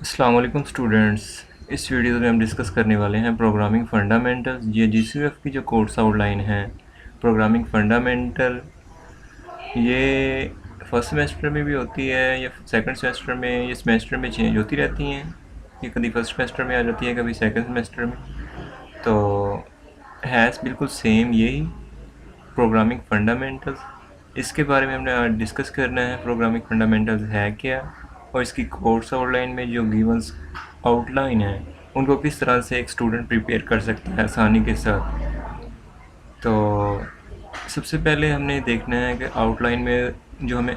अस्सलाम वालेकुम स्टूडेंट्स। इस वीडियो में हम डिस्कस करने वाले हैं प्रोग्रामिंग फंडामेंटल्स। ये जीसीएफ की जो कोर्स आउटलाइन है प्रोग्रामिंग फंडामेंटल, ये फर्स्ट सेमेस्टर में भी होती है या सेकंड सेमेस्टर में, ये सेमेस्टर में चेंज होती रहती हैं। ये कभी फर्स्ट सेमेस्टर में आ जाती है, कभी सेकंड सेमेस्टर में। तो हैज़ बिल्कुल सेम यही प्रोग्रामिंग फंडामेंटल्स। इसके बारे में हमने आज डिस्कस करना है, प्रोग्रामिंग फंडामेंटल्स है क्या और इसकी कोर्स आउटलाइन में जो गिवंस आउटलाइन है उनको किस तरह से एक स्टूडेंट प्रिपेयर कर सकता है आसानी के साथ। तो सबसे पहले हमने देखना है कि आउटलाइन में जो हमें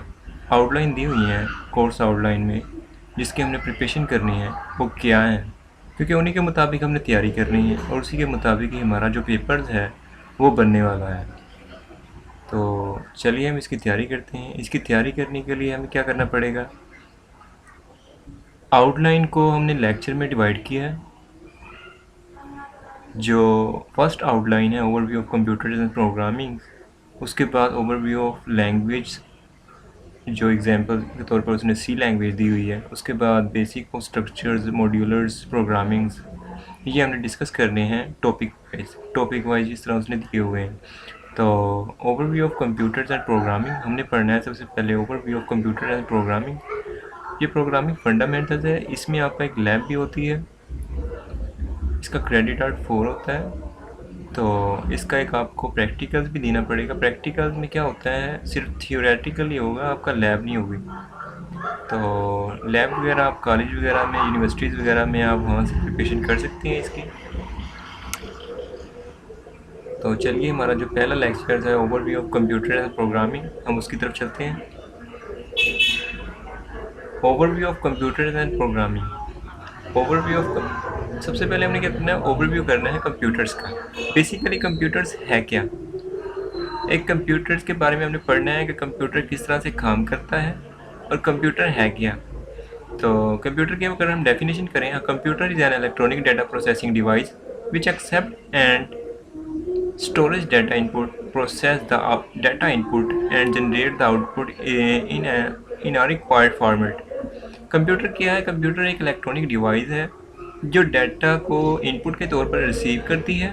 आउटलाइन दी हुई है कोर्स आउटलाइन में, जिसकी हमने प्रिपरेशन करनी है वो क्या है, क्योंकि उन्हीं के मुताबिक हमने तैयारी करनी है और उसी के मुताबिक ही हमारा जो पेपर्स है वो बनने वाला है। तो चलिए हम इसकी तैयारी करते हैं। इसकी तैयारी करने के लिए हमें क्या करना पड़ेगा, आउटलाइन को हमने लेक्चर में डिवाइड किया है। जो फर्स्ट आउटलाइन है overview of computers and programming, उसके बाद ओवरव्यू ऑफ लैंग्वेज, जो एग्जांपल के तौर पर उसने सी लैंग्वेज दी हुई है। उसके बाद basic of structures, modulus, programmings, ये हमने डिस्कस करने हैं टॉपिक वाइज जिस तरह उसने दिए हुए हैं। तो overview of computers and programming हमने पढ़ना है। सबसे पहले overview of computer and programming, ये प्रोग्रामिंग फंडामेंटल्स है। इसमें आपका एक लैब भी होती है, इसका क्रेडिट आउट 4 होता है। तो इसका एक आपको प्रैक्टिकल्स भी देना पड़ेगा। प्रैक्टिकल्स में क्या होता है, सिर्फ थियोरेटिकली होगा, आपका लैब नहीं होगी। तो लैब वगैरह आप कॉलेज वगैरह में, यूनिवर्सिटीज़ वगैरह में आप वहाँ से प्रिपरेशन कर सकते हैं इसकी। तो चलिए हमारा जो पहला लेक्चर है overview of computer and programming, हम उसकी तरफ चलते हैं। Overview of computer and programming, overview of, सबसे पहले हमने क्या करना है, ओवरव्यू करना है कंप्यूटर्स का। बेसिकली कंप्यूटर्स है क्या, एक कंप्यूटर्स के बारे में हमने पढ़ना है कि कंप्यूटर किस तरह से काम करता है और कंप्यूटर है क्या। तो कंप्यूटर की अगर हम डेफिनेशन करें, computer is an electronic data processing device which accept and storage data input, process the data input and generate the output in a required format। Computer क्या है, कंप्यूटर एक इलेक्ट्रॉनिक डिवाइस है जो data को input के तौर पर receive करती है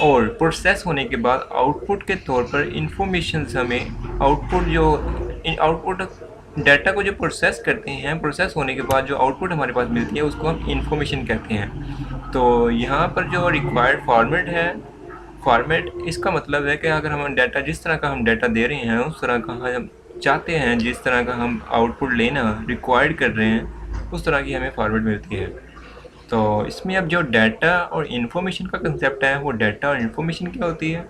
और प्रोसेस होने के बाद आउटपुट के तौर पर इंफॉर्मेशन हमें आउटपुट डाटा को जो प्रोसेस करते हैं, प्रोसेस होने के बाद जो आउटपुट हमारे पास मिलती है उसको हम इंफॉर्मेशन कहते हैं। तो यहाँ पर जो रिक्वायर्ड फॉर्मेट है, फॉर्मेट इसका मतलब है कि अगर हम डाटा, जिस तरह का हम डाटा दे रहे हैं उस तरह का हम चाहते हैं, जिस तरह का हम आउटपुट लेना रिक्वायर्ड कर रहे हैं उस तरह की हमें फॉर्मेट मिलती है। तो इसमें अब जो डाटा और इन्फॉर्मेशन का कंसेप्ट है, वो डाटा और इन्फॉर्मेशन क्या होती है।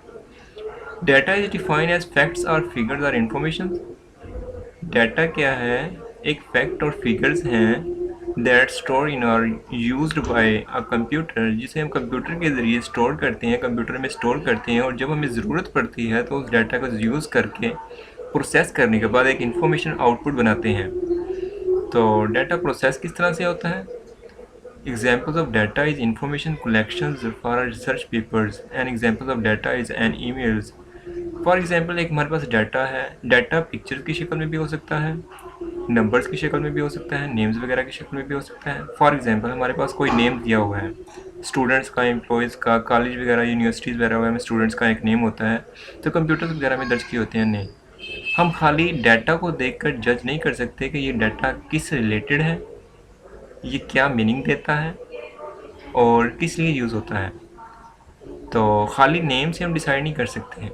Data is defined as facts और फिगर्स और इन्फॉर्मेशन। डाटा क्या है, एक फैक्ट और फिगर्स हैं दैट स्टोर इन और यूज्ड बाय अ कंप्यूटर, जिसे हम कंप्यूटर के ज़रिए स्टोर करते हैं, कंप्यूटर में स्टोर करते हैं और जब हमें ज़रूरत पड़ती है तो उस डाटा को यूज़ करके प्रोसेस करने के बाद एक इन्फॉर्मेशन आउटपुट बनाते हैं। तो डाटा प्रोसेस किस तरह से होता है, examples of data is information collections for research papers and examples of data is an emails। For example एक हमारे पास डाटा है, डाटा पिक्चर्स की शक्ल में भी हो सकता है, नंबर्स की शक्ल में भी हो सकता है, नेम्स वगैरह की शक्ल में भी हो सकता है। फॉर एग्जाम्पल हमारे पास कोई नेम दिया हुआ है, स्टूडेंट्स का, एम्प्लॉयज़ का, कॉलेज वगैरह यूनिवर्सिटीज़ वगैरह में स्टूडेंट्स का एक नेम होता है, तो कंप्यूटर्स वगैरह में दर्ज किए होते हैं नेम। हम खाली डाटा को देखकर जज नहीं कर सकते कि ये डाटा किस रिलेटेड है, ये क्या मीनिंग देता है और किस लिए यूज़ होता है। तो खाली नेम से हम डिसाइड नहीं कर सकते हैं।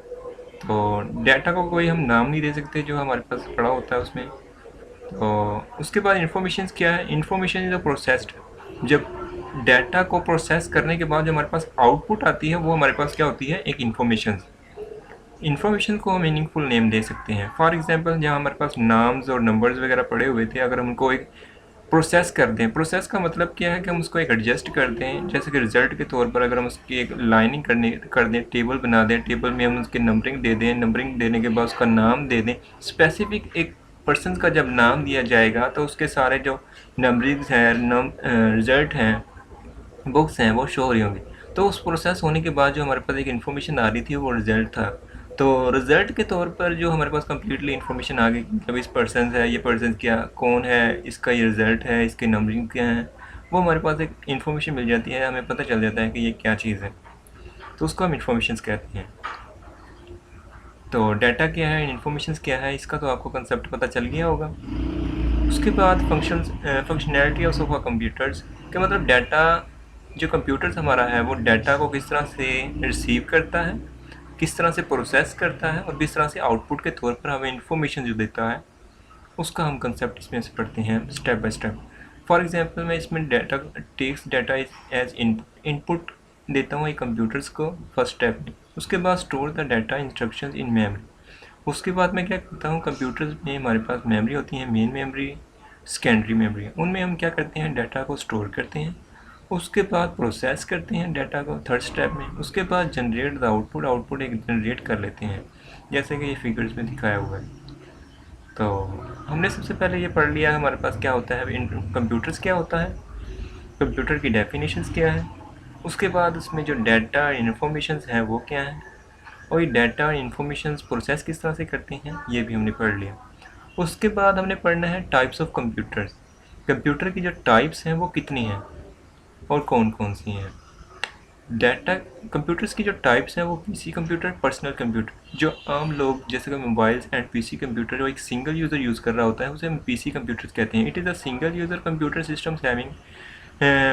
तो डाटा को कोई हम नाम नहीं दे सकते जो हमारे पास पड़ा होता है उसमें। तो उसके बाद इन्फॉर्मेशन क्या है, इन्फॉर्मेशन इज अ प्रोसेस्ड, जब डाटा को प्रोसेस करने के बाद जो हमारे पास आउटपुट आती है वो हमारे पास क्या होती है, एक इन्फॉर्मेशन को हम मीनिंगफुल नेम दे सकते हैं। फॉर एग्जांपल जहाँ हमारे पास नाम्स और नंबर्स वगैरह पड़े हुए थे, अगर हम उनको एक प्रोसेस कर दें, प्रोसेस का मतलब क्या है कि हम उसको एक एडजस्ट कर दें, जैसे कि रिज़ल्ट के तौर पर अगर हम उसकी एक लाइनिंग कर दें, टेबल बना दें, टेबल में हम उसकी नंबरिंग दे दें, नंबरिंग देने के बाद उसका नाम दे दें, स्पेसिफिक एक पर्सन का जब नाम दिया जाएगा तो उसके सारे जो नंबरिंग्स हैं, रिज़ल्ट हैं, बुक्स हैं, वो शो हो रही होंगी। तो उस प्रोसेस होने के बाद जो हमारे पास एक इन्फॉर्मेशन आ रही थी वो रिज़ल्ट था। तो रिज़ल्ट के तौर पर जो हमारे पास कम्प्लीटली इन्फॉर्मेशन आ गई, मतलब इस पर्सन है, ये पर्सन क्या कौन है, इसका ये रिज़ल्ट है, इसकी नंबरिंग क्या है, वो हमारे पास एक इन्फॉर्मेशन मिल जाती है, हमें पता चल जाता है कि ये क्या चीज़ है, तो उसको हम इन्फॉर्मेशन कहते हैं। तो डाटा क्या है, इन्फॉर्मेशन क्या है, इसका तो आपको कंसेप्ट पता चल गया होगा। उसके बाद फंक्शनैलिटी ऑफ सोफा कंप्यूटर्स का मतलब डाटा, जो कंप्यूटर्स हमारा है वो डाटा को किस तरह से रिसीव करता है, किस तरह से प्रोसेस करता है और किस तरह से आउटपुट के तौर पर हमें इन्फॉर्मेशन जो देता है, उसका हम कंसेप्ट इसमें से पढ़ते हैं step by step. For example मैं इसमें data text data as input देता हूँ एक कंप्यूटर्स को फर्स्ट स्टेप में। उसके बाद store the data instructions in memory. उसके बाद मैं क्या करता हूँ, कंप्यूटर्स में हमारे पास मेमोरी होती है, मेन मेमोरी, सेकेंडरी मेमोरी, उनमें हम क्या करते हैं, डाटा को स्टोर करते हैं। उसके बाद प्रोसेस करते हैं डाटा को थर्ड स्टेप में। उसके बाद जनरेट द आउटपुट, आउटपुट एक जनरेट कर लेते हैं, जैसे कि ये फिगर्स में दिखाया हुआ है। तो हमने सबसे पहले ये पढ़ लिया हमारे पास क्या होता है, इन कंप्यूटर्स क्या होता है, कंप्यूटर की डेफिनेशंस क्या है, उसके बाद उसमें जो डाटा इन्फॉर्मेशंस है वो क्या है, और ये डाटा इन्फॉर्मेशंस प्रोसेस किस तरह से करते हैं, ये भी हमने पढ़ लिया। उसके बाद हमने पढ़ना है टाइप्स ऑफ कंप्यूटर्स। कंप्यूटर की जो टाइप्स हैं वो कितनी हैं और कौन कौन सी हैं। डाटा कंप्यूटर्स की जो टाइप्स हैं वो पीसी कंप्यूटर, पर्सनल कंप्यूटर, जो आम लोग जैसे कि मोबाइल्स एंड पीसी कंप्यूटर जो एक सिंगल यूज़र यूज़ कर रहा होता है उसे हम पीसी कंप्यूटर्स कहते हैं। It is a single user computer systems having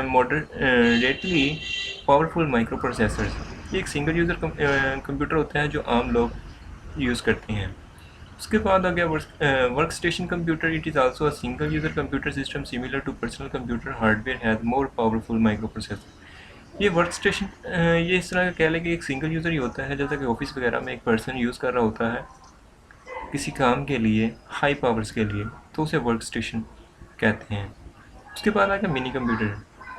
moderately powerful micro processors. ये एक सिंगल यूज़र कंप्यूटर होता है जो आम लोग यूज़ करते हैं। उसके बाद आ गया work station computer. It is also a single user computer system similar to personal computer, hardware has more powerful micro processor. ये वर्क स्टेशन ये इस तरह का कह लें कि एक सिंगल यूज़र ही होता है, जैसा कि ऑफिस वगैरह में एक पर्सन यूज़ कर रहा होता है किसी काम के लिए, हाई पावर्स के लिए, तो उसे वर्क स्टेशन कहते हैं। उसके बाद आ गया मिनी कंप्यूटर।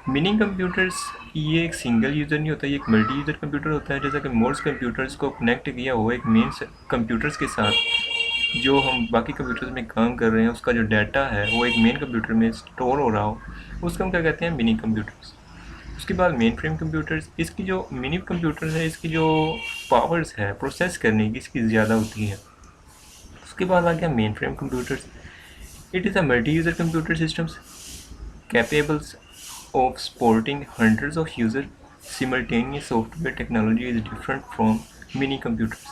मिनी कंप्यूटर्स ये एक सिंगल यूज़र नहीं होता, ये एक मल्टी यूज़र कंप्यूटर होता है, जैसा कि मोर्स कंप्यूटर्स को कनेक्ट किया हुआ एक मेन कंप्यूटर्स के साथ, जो हम बाकी कंप्यूटर्स में काम कर रहे हैं उसका जो डाटा है वो एक मेन कंप्यूटर में स्टोर हो रहा हो, उसको हम क्या कहते हैं, मिनी कंप्यूटर्स। उसके बाद मेन फ्रेम कंप्यूटर्स, इसकी जो मिनी कंप्यूटर है इसकी जो पावर्स है प्रोसेस करने की इसकी ज़्यादा होती है। उसके बाद आ गया mainframe computers. It is a multi user computer systems capable of supporting hundreds of users simultaneous software technology is different from mini computers।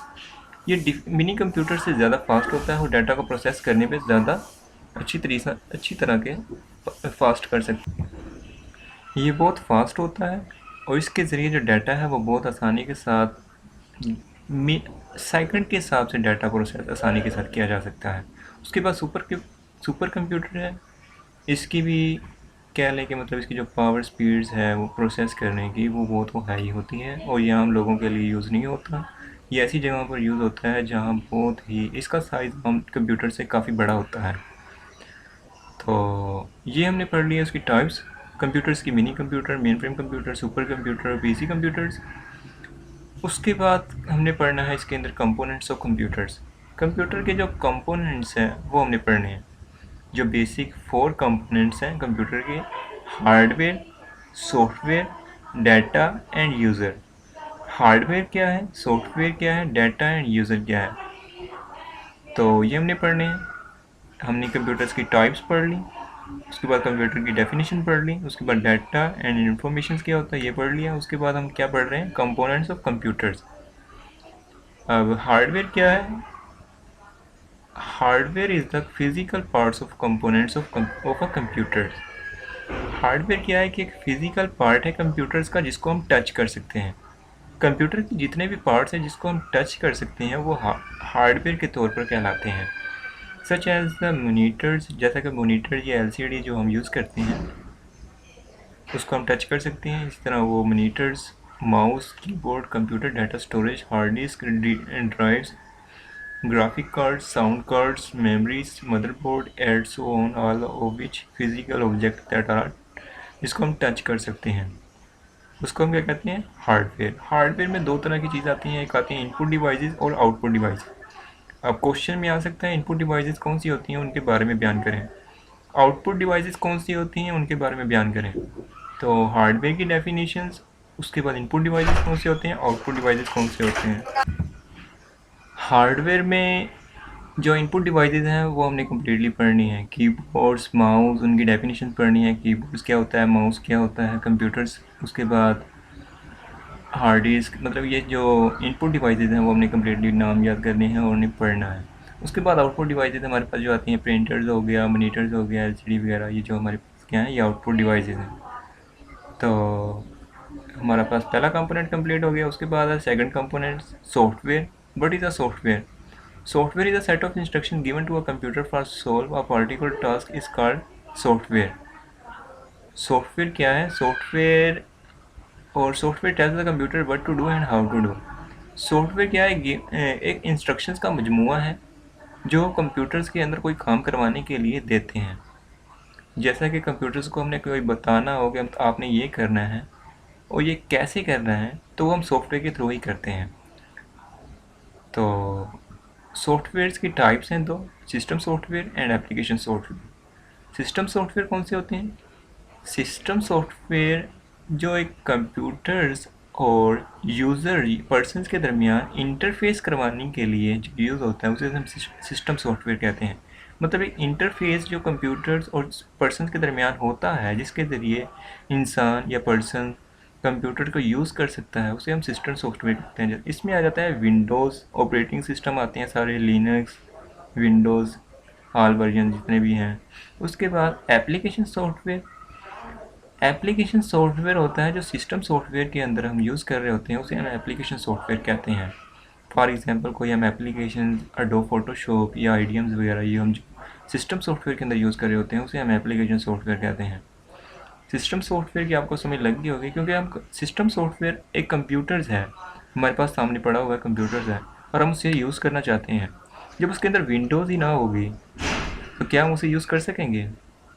ये मिनी कंप्यूटर से ज़्यादा फास्ट होता है और डाटा को प्रोसेस करने पे ज़्यादा अच्छी तरह के फास्ट कर सकते हैं। ये बहुत फास्ट होता है और इसके ज़रिए जो डाटा है वो बहुत आसानी के साथ सेकंड के हिसाब से डाटा प्रोसेस आसानी के साथ किया जा सकता है। उसके बाद सुपर कंप्यूटर है। इसकी भी कह लें कि मतलब इसकी जो पावर स्पीड्स है वो प्रोसेस करने की वो बहुत हाई होती है और ये आम लोगों के लिए यूज़ नहीं होता। ये ऐसी जगहों पर यूज़ होता है जहाँ बहुत ही इसका साइज़ आम कंप्यूटर से काफ़ी बड़ा होता है। तो ये हमने पढ़ लिया उसकी टाइप्स कंप्यूटर्स की, mini computer, main frame computer, super computer और पीसी कंप्यूटर्स। उसके बाद हमने पढ़ना है इसके अंदर कंपोनेंट्स ऑफ कंप्यूटर्स। कंप्यूटर के जो कंपोनेंट्स हैं वो हमने पढ़ने हैं। जो बेसिक 4 कंपोनेंट्स हैं कंप्यूटर के, hardware, software, data end user. Hardware क्या है, सॉफ्टवेयर क्या है, डाटा एंड यूज़र क्या है, तो ये हमने पढ़ने हैं। हमने कंप्यूटर्स की टाइप्स पढ़ ली, उसके बाद कंप्यूटर की डेफिनेशन पढ़ ली, उसके बाद डाटा एंड इन्फॉर्मेशन क्या होता है ये पढ़ लिया। उसके बाद हम क्या पढ़ रहे हैं, कंपोनेंट्स ऑफ कंप्यूटर्स। अब हार्डवेयर क्या है, hardware is the physical parts of components of a computer. Hardware क्या है कि एक फिजिकल पार्ट है कंप्यूटर्स का जिसको हम टच कर सकते हैं। कंप्यूटर के जितने भी पार्ट्स हैं जिसको हम टच कर सकते हैं वो हार्डवेयर के तौर पर कहलाते हैं। सच एज द मोनीटर्स, जैसा कि मोनीटर या एलसीडी जो हम यूज़ करते हैं उसको हम टच कर सकते हैं, इस तरह वो monitors, mouse, keyboard, computer data storage, hard disk, drives, graphic cards, sound cards, memories, motherboard, and so on, all of which physical objects that are, जिसको हम टच कर सकते हैं उसको हम क्या कहते हैं, हार्डवेयर। हार्डवेयर में 2 तरह की चीज़ आती हैं, एक आती है इनपुट डिवाइसेस और आउटपुट डिवाइस। अब क्वेश्चन में आ सकता है इनपुट डिवाइसेस कौन सी होती हैं उनके बारे में बयान करें, आउटपुट डिवाइसेस कौन सी होती हैं उनके बारे में बयान करें। तो हार्डवेयर की डेफिनेशंस, उसके बाद इनपुट डिवाइसेस कौन से होते हैं, आउटपुट डिवाइसेस कौन से होते हैं। हार्डवेयर में जो इनपुट डिवाइसेस हैं वो हमने कम्प्लीटली पढ़नी है। कीबोर्ड्स, माउस, उनकी डेफिनेशन पढ़नी है। कीबोर्ड्स क्या होता है, माउस क्या होता है, कंप्यूटर्स, उसके बाद हार्ड डिस्क, मतलब ये जो इनपुट डिवाइसेस हैं वो हमने कम्प्लीटली नाम याद करने हैं और उन्हें पढ़ना है। उसके बाद आउटपुट डिवाइसेस हमारे पास जो आती हैं, प्रिंटर्स हो गया, मॉनिटर्स हो गया, एलसीडी वगैरह, ये जो हमारे पास क्या है, ये आउटपुट डिवाइसेस हैं। तो हमारा पास पहला कंपोनेंट कंप्लीट हो गया। उसके बाद है second component, software. What is a software? Software is a set of instructions given to a computer for solve a particular task is called software. Software क्या है? Software tells the computer what to do and how to do. Software क्या है? एक instructions का मजमूआ है जो computers के अंदर कोई काम करवाने के लिए देते हैं। जैसा कि कंप्यूटर्स को हमने कोई बताना हो कि आपने ये करना है और ये कैसे करना है, तो वो हम सॉफ्टवेयर के थ्रू ही करते हैं। तो सॉफ्टवेयर्स की टाइप्स हैं दो, system software and application software. System software कौन से होते हैं? सिस्टम सॉफ्टवेयर जो एक कंप्यूटर्स और यूज़र पर्सन्स के दरमियान इंटरफेस करवाने के लिए जो यूज़ होता है उसे हम सिस्टम सॉफ्टवेयर कहते हैं। मतलब एक इंटरफेस जो कंप्यूटर्स और पर्सन्स के दरमियान होता है, जिसके ज़रिए इंसान या पर्सन कंप्यूटर को यूज़ कर सकता है, उसे हम सिस्टम सॉफ्टवेयर कहते हैं। इसमें आ जाता है विंडोज़ ऑपरेटिंग सिस्टम आते हैं सारे, लिनक्स, विंडोज़, ऑल वर्जन जितने भी हैं। उसके बाद एप्लीकेशन सॉफ्टवेयर। एप्लीकेशन सॉफ्टवेयर होता है जो सिस्टम सॉफ्टवेयर के अंदर हम यूज़ कर रहे होते हैं, उसे हम एप्लीकेशन सॉफ्टवेयर कहते हैं। फॉर एग्जांपल कोई हम एप्लीकेशन एडोब फोटोशॉप या आईडीएम्स वगैरह, ये हम जो सिस्टम सॉफ्टवेयर के अंदर यूज़ कर रहे होते हैं उसे हम एप्लीकेशन सॉफ्टवेयर कहते हैं। सिस्टम सॉफ्टवेयर की आपको समझ लग गई होगी, क्योंकि हम सिस्टम सॉफ्टवेयर एक कंप्यूटर्स है, हमारे पास सामने पड़ा हुआ है कंप्यूटर्स है और हम उसे यूज़ करना चाहते हैं। जब उसके अंदर विंडोज़ ही ना होगी तो क्या हम उसे यूज़ कर सकेंगे?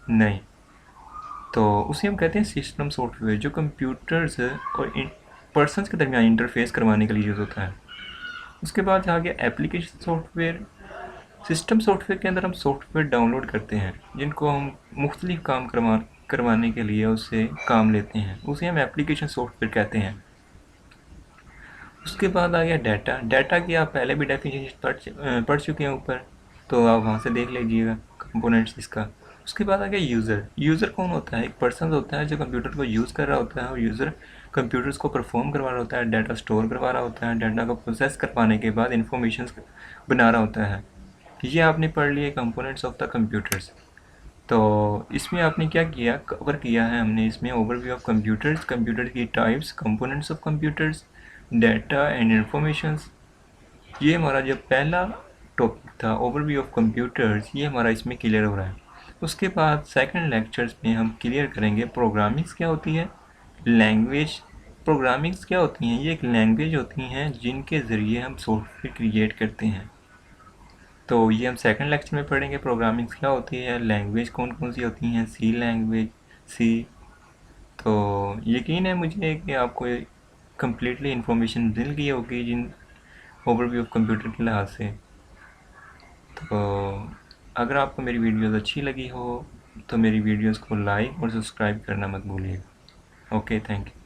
नहीं। तो उसे हम कहते हैं सिस्टम सॉफ्टवेयर, जो कंप्यूटर्स और पर्सन्स के दरमियान इंटरफेस करवाने के लिए यूज़ होता है। उसके बाद आ गया एप्लीकेशन सॉफ्टवेयर। सिस्टम सॉफ्टवेयर के अंदर हम सॉफ्टवेयर डाउनलोड करते हैं जिनको हम मुख्तलिफ काम करवाने के लिए उससे काम लेते हैं, उसे हम एप्लीकेशन सॉफ्टवेयर कहते हैं। उसके बाद आ गया डाटा। डाटा की आप पहले भी डेफिनेशन पढ़ चुके हैं ऊपर, तो आप वहाँ से देख लीजिएगा कंपोनेंट्स इसका। उसके बाद आ गया यूज़र। यूज़र कौन होता है? एक पर्सन होता है जो कंप्यूटर को यूज़ कर रहा होता है, और यूज़र कंप्यूटर्स को परफॉर्म करवा रहा होता है, डाटा स्टोर करवा रहा होता है, डाटा को प्रोसेस करवाने के बाद इंफॉर्मेशन बना रहा होता है। ये आपने पढ़ लिए कंपोनेंट्स ऑफ द कंप्यूटर्स। तो इसमें आपने क्या किया, कवर किया है हमने इसमें ओवरव्यू ऑफ कंप्यूटर्स, कंप्यूटर की types, components of computers, data and informations. ये हमारा जो पहला टॉपिक था ओवरव्यू ऑफ कंप्यूटर्स, ये हमारा इसमें क्लियर हो रहा है। उसके बाद सेकंड लेक्चर्स में हम क्लियर करेंगे प्रोग्रामिंग्स क्या होती है, लैंग्वेज। प्रोग्रामिंग्स क्या होती हैं? ये एक लैंग्वेज होती हैं जिनके ज़रिए हम सॉफ्टवेयर क्रिएट करते हैं। तो ये हम सेकंड लेक्चर में पढ़ेंगे प्रोग्रामिंग क्या होती है, लैंग्वेज कौन कौन सी होती हैं, सी लैंग्वेज, सी। तो यकीन है मुझे कि आपको कम्प्लीटली इन्फॉर्मेशन मिल गई होगी जिन ओवरव्यू ऑफ कंप्यूटर के लिहाज से। तो अगर आपको मेरी वीडियोस अच्छी लगी हो तो मेरी वीडियोस को लाइक और सब्सक्राइब करना मत भूलिएगा। Okay, thank you.